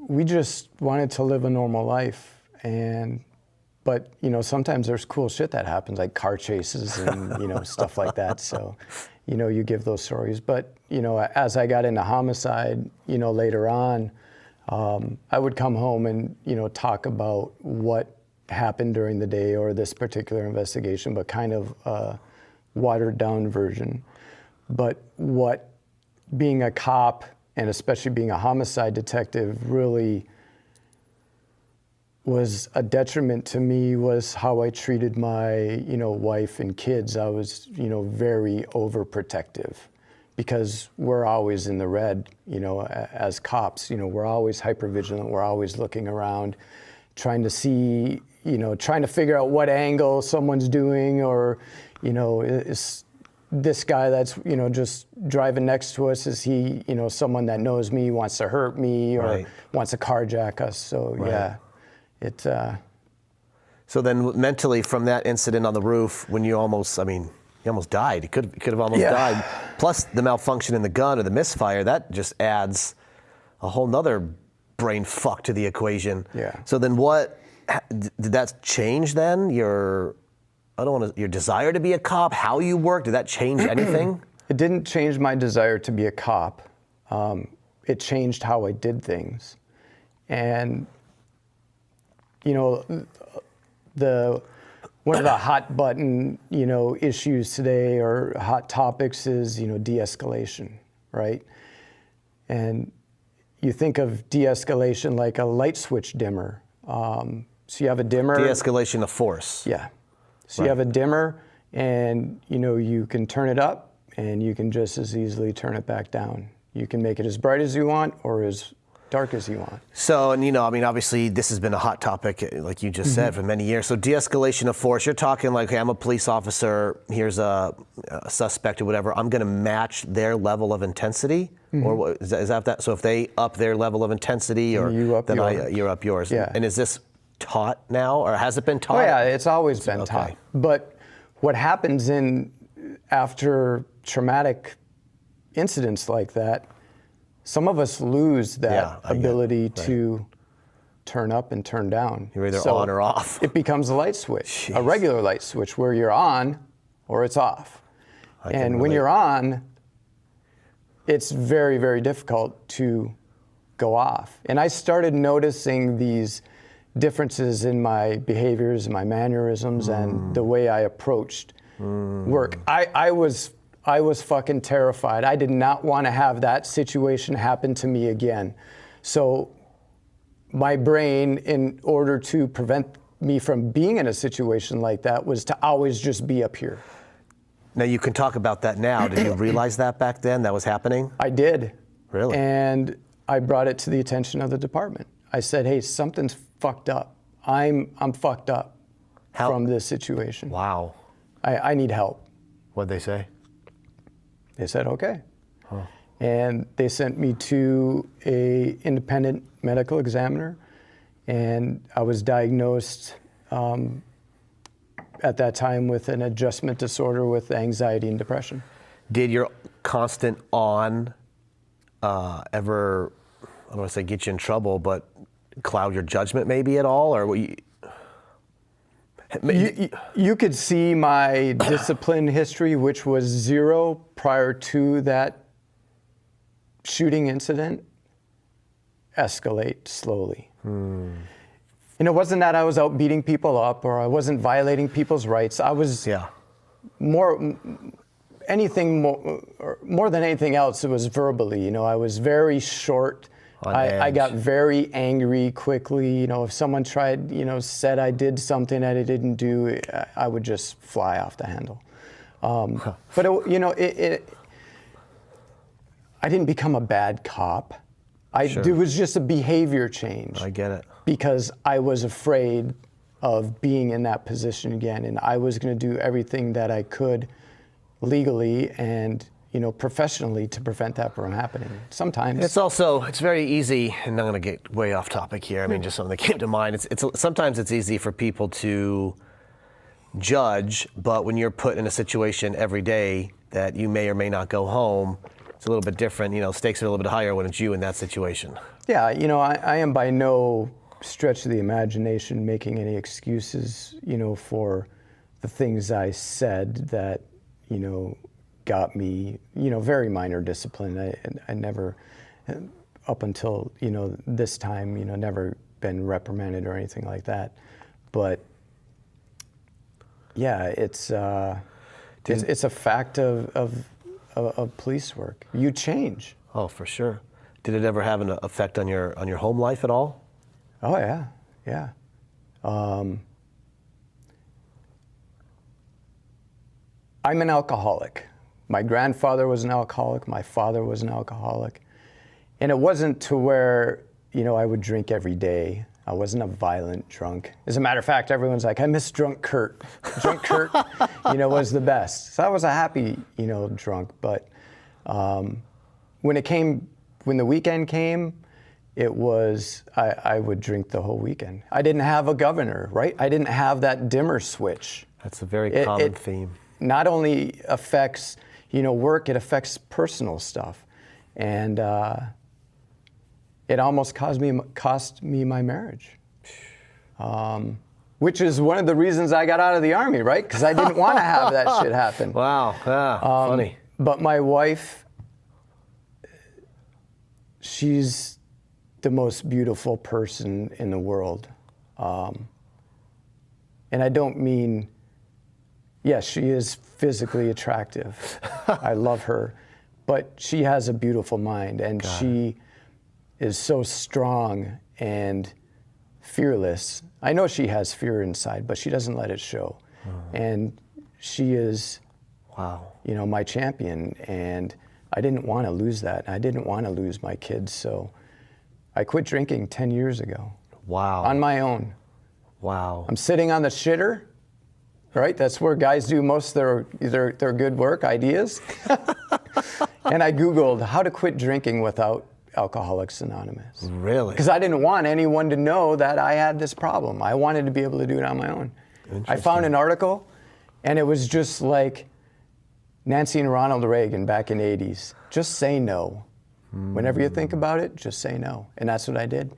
we just wanted to live a normal life. But, you know, sometimes there's cool shit that happens, like car chases and, you know, stuff like that. So, you know, you give those stories. But, you know, as I got into homicide, you know, later on, I would come home and, you know, talk about what happened during the day or this particular investigation, but kind of a watered down version. But what being a cop, and especially being a homicide detective, really was a detriment to me was how I treated my, you know, wife and kids. I was, you know, very overprotective because we're always in the red, you know, as cops. You know, we're always hypervigilant. We're always looking around, trying to see, you know, trying to figure out what angle someone's doing, or, you know, is this guy that's, you know, just driving next to us, is he, you know, someone that knows me, wants to hurt me, or right. wants to carjack us? So, right. yeah. So then mentally from that incident on the roof, when you almost, I mean, you almost died. You could have almost yeah. died. Plus the malfunction in the gun or the misfire, that just adds a whole nother brain fuck to the equation. Yeah. So then what, did that change then? Your desire to be a cop, how you work, did that change anything? It didn't change my desire to be a cop. It changed how I did things. And you know, one of the hot button, you know, issues today or hot topics is, you know, de-escalation, right? And you think of de-escalation like a light switch dimmer. So you have a dimmer. De-escalation of force. Yeah. So you have a dimmer, and, you know, you can turn it up and you can just as easily turn it back down. You can make it as bright as you want or as dark as you want. So, and you know, I mean, obviously this has been a hot topic, like you just said, for many years. So de-escalation of force, you're talking like, hey, I'm a police officer, here's a suspect or whatever, I'm gonna match their level of intensity? Or what, is that? So if they up their level of intensity, or you up then yours. you're up yours. Yeah. And is this taught now, or has it been taught? Oh yeah, it's always been taught. But what happens after traumatic incidents like that, some of us lose that ability to turn up and turn down. You're either on or off. It becomes a light switch, a regular light switch, where you're on or it's off. And when you're on, it's very, very difficult to go off. And I started noticing these differences in my behaviors, my mannerisms, and the way I approached work. I was fucking terrified. I did not want to have that situation happen to me again. So my brain, in order to prevent me from being in a situation like that, was to always just be up here. Now you can talk about that now. Did you realize that back then that was happening? I did. Really? And I brought it to the attention of the department. I said, hey, something's fucked up. I'm fucked up from this situation. Wow. I need help. What'd they say? They said, okay. Huh. And they sent me to an independent medical examiner, and I was diagnosed at that time with an adjustment disorder with anxiety and depression. Did your constant on ever, I don't want to say get you in trouble, but cloud your judgment maybe at all? Or were you could see my discipline history, which was 0 prior to that shooting incident, escalate slowly. And it wasn't that I was out beating people up or I wasn't violating people's rights. I was more than anything else, it was verbally. You know, I was very short. I got very angry quickly. You know, if someone tried, you know, said I did something that I didn't do, I would just fly off the handle. But I didn't become a bad cop. It was just a behavior change. I get it. Because I was afraid of being in that position again, and I was going to do everything that I could legally and, you know, professionally to prevent that from happening. Sometimes it's very easy, and I'm going to get way off topic here. I mean, just something that came to mind. Sometimes it's easy for people to judge, but when you're put in a situation every day that you may or may not go home, It's a little bit different. Stakes are a little bit higher when it's you in that situation. Yeah, I am by no stretch of the imagination making any excuses, for the things I said that, got me, very minor discipline. I never, up until, this time, never been reprimanded or anything like that. But yeah, it's a fact of police work. You change. Oh, for sure. Did it ever have an effect on your home life at all? Oh yeah, yeah. I'm an alcoholic. My grandfather was an alcoholic. My father was an alcoholic, and it wasn't to where I would drink every day. I wasn't a violent drunk. As a matter of fact, everyone's like, I miss drunk Kurt. Drunk Kurt, was the best. So I was a happy, drunk. But when the weekend came, it was, I would drink the whole weekend. I didn't have a governor, right? I didn't have that dimmer switch. That's a very common theme. Not only affects, work, it affects personal stuff. And it almost cost me my marriage. Which is one of the reasons I got out of the Army, right? Because I didn't want to have that shit happen. Wow, yeah, funny. But my wife, she's the most beautiful person in the world. And I don't mean, yes, she is physically attractive. I love her. But she has a beautiful mind, and she is so strong and fearless. I know she has fear inside, but she doesn't let it show. And she is, my champion. And I didn't want to lose that. I didn't want to lose my kids. So I quit drinking 10 years ago. Wow. On my own. Wow. I'm sitting on the shitter, right? That's where guys do most of their good work, ideas. And I Googled how to quit drinking without Alcoholics Anonymous. Really? Because I didn't want anyone to know that I had this problem. I wanted to be able to do it on my own. I found an article, and it was just like Nancy and Ronald Reagan back in the 80s. Just say no. Whenever you think about it, just say no. And that's what I did.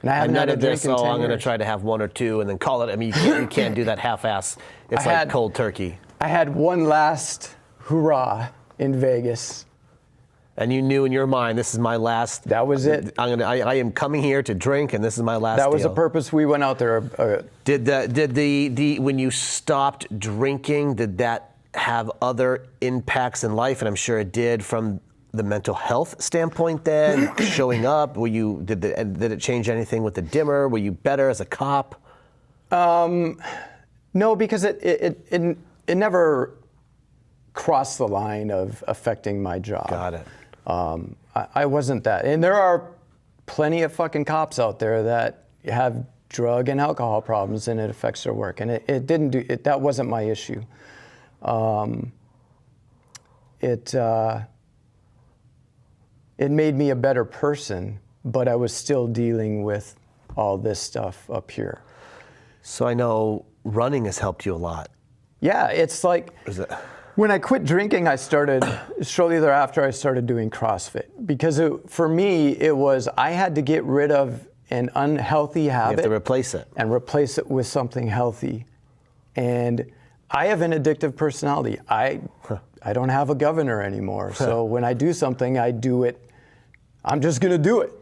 And I haven't had a drink in 10 years. I'm going to try to have one or two and then call it. I mean, you can't do that half-ass. It's like cold turkey. I had one last hurrah in Vegas. And you knew in your mind, this is my last. That was it. I am coming here to drink, and this is my last. That was the purpose we went out there. Did the when you stopped drinking, did that have other impacts in life? And I'm sure it did from the mental health standpoint. Then showing up, did it change anything with the dimmer? Were you better as a cop? No, because it never crossed the line of affecting my job. Got it. I wasn't that. And there are plenty of fucking cops out there that have drug and alcohol problems and it affects their work. And it didn't do it. That wasn't my issue. It made me a better person, but I was still dealing with all this stuff up here. So I know running has helped you a lot. Yeah, it's like when I quit drinking, I started, shortly thereafter, I started doing CrossFit. Because for me, it was, I had to get rid of an unhealthy habit. You have to replace it. And replace it with something healthy. And I have an addictive personality. I don't have a governor anymore. So when I do something, I do it. I'm just going to do it,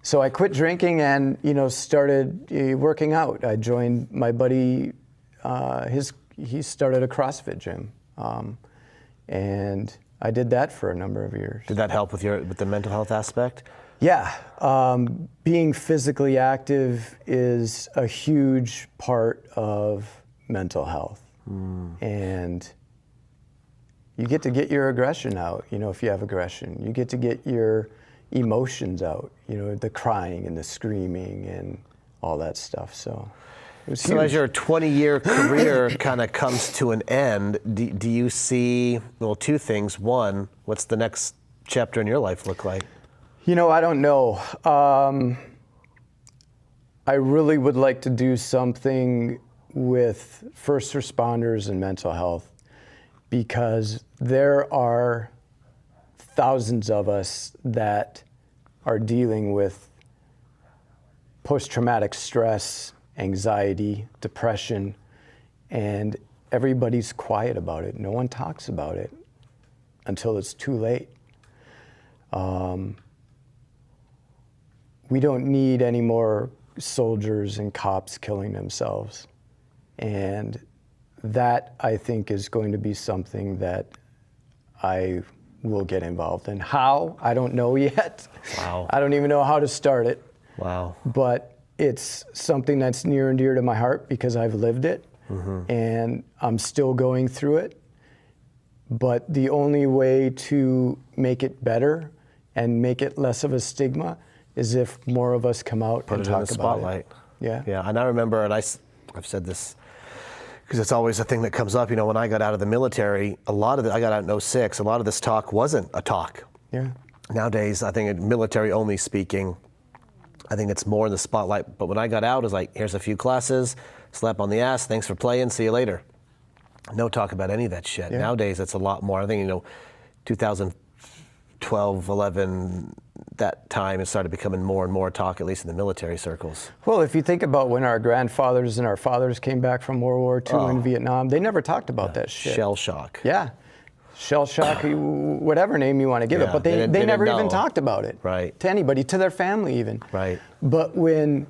So I quit drinking and, started working out. I joined my buddy, he started a CrossFit gym. And I did that for a number of years. Did that help with the mental health aspect? Yeah. Being physically active is a huge part of mental health. And you get to get your aggression out, if you have aggression. You get to get your emotions out, the crying and the screaming and all that stuff. So it was huge. So as your 20-year career kind of comes to an end, do you see, two things. One, what's the next chapter in your life look like? I don't know. I really would like to do something with first responders and mental health, because there are thousands of us that are dealing with post-traumatic stress, anxiety, depression, and everybody's quiet about it. No one talks about it until it's too late. We don't need any more soldiers and cops killing themselves. And that, I think, is going to be something that I will get involved in. How? I don't know yet. Wow. I don't even know how to start it. Wow. But it's something that's near and dear to my heart because I've lived it, and I'm still going through it. But the only way to make it better and make it less of a stigma is if more of us come out and talk about it. Put it in the spotlight. Yeah. Yeah, and I remember, and I've said this because it's always a thing that comes up. You know, when I got out of the military, I got out in 06, a lot of this talk wasn't a talk. Yeah. Nowadays, I think military only speaking, I think it's more in the spotlight. But when I got out, it was like, here's a few classes, slap on the ass, thanks for playing, see you later. No talk about any of that shit. Yeah. Nowadays, it's a lot more. I think, 2012, 11, that time, it started becoming more and more talk, at least in the military circles. Well, if you think about when our grandfathers and our fathers came back from World War II in Vietnam, they never talked about that shit. Shell shock. Yeah. Shell shock, whatever name you want to give it, but they never even talked about it. Right. To anybody, to their family even. Right. But when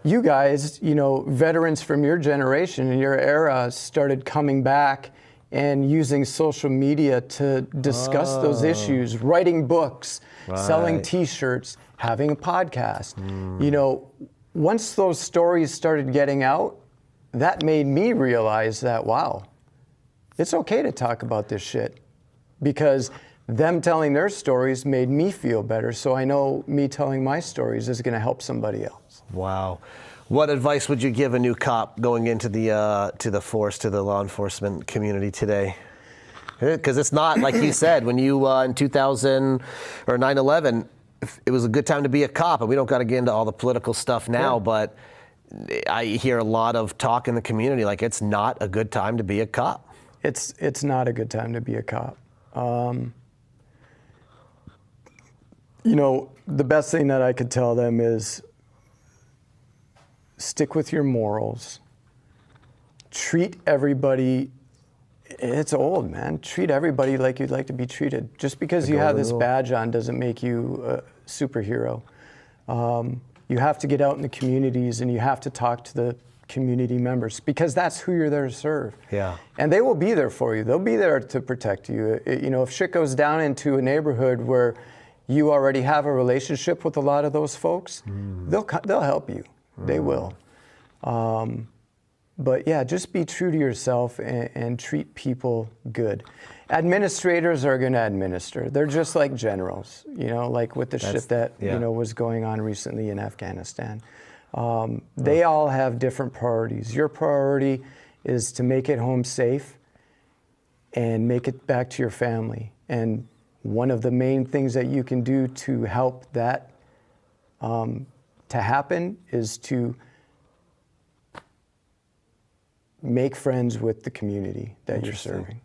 you guys, veterans from your generation and your era started coming back and using social media to discuss those issues, writing books, selling T-shirts, having a podcast. Once those stories started getting out, that made me realize that, wow, it's okay to talk about this shit, because them telling their stories made me feel better. So I know me telling my stories is going to help somebody else. Wow. What advice would you give a new cop going into the force, to the law enforcement community today? Because it's not, like you said, when you, in 2000 or 9/11, it was a good time to be a cop, and we don't got to get into all the political stuff now, but I hear a lot of talk in the community like it's not a good time to be a cop. It's not a good time to be a cop. The best thing that I could tell them is stick with your morals. Treat everybody, it's old, man. Treat everybody like you'd like to be treated. Just because you have this badge on doesn't make you a superhero. You have to get out in the communities and you have to talk to the community members, because that's who you're there to serve. Yeah. And they will be there for you. They'll be there to protect you. If shit goes down into a neighborhood where you already have a relationship with a lot of those folks, they'll help you. They will. But yeah, just be true to yourself and treat people good. Administrators are going to administer. They're just like generals, like with the shit that was going on recently in Afghanistan. They all have different priorities. Your priority is to make it home safe and make it back to your family. And one of the main things that you can do to help that to happen is to make friends with the community that you're serving.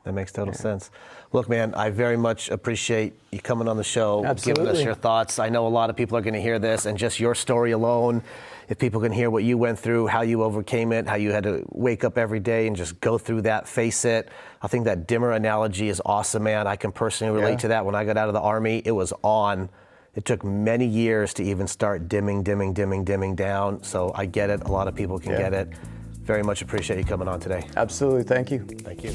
That makes total sense. Look, man, I very much appreciate you coming on the show, giving us your thoughts. I know a lot of people are going to hear this, and just your story alone, if people can hear what you went through, how you overcame it, how you had to wake up every day and just go through that, face it. I think that dimmer analogy is awesome, man. I can personally relate to that. When I got out of the Army, it was on. It took many years to even start dimming down. So I get it. A lot of people can get it. Very much appreciate you coming on today. Absolutely. Thank you. Thank you.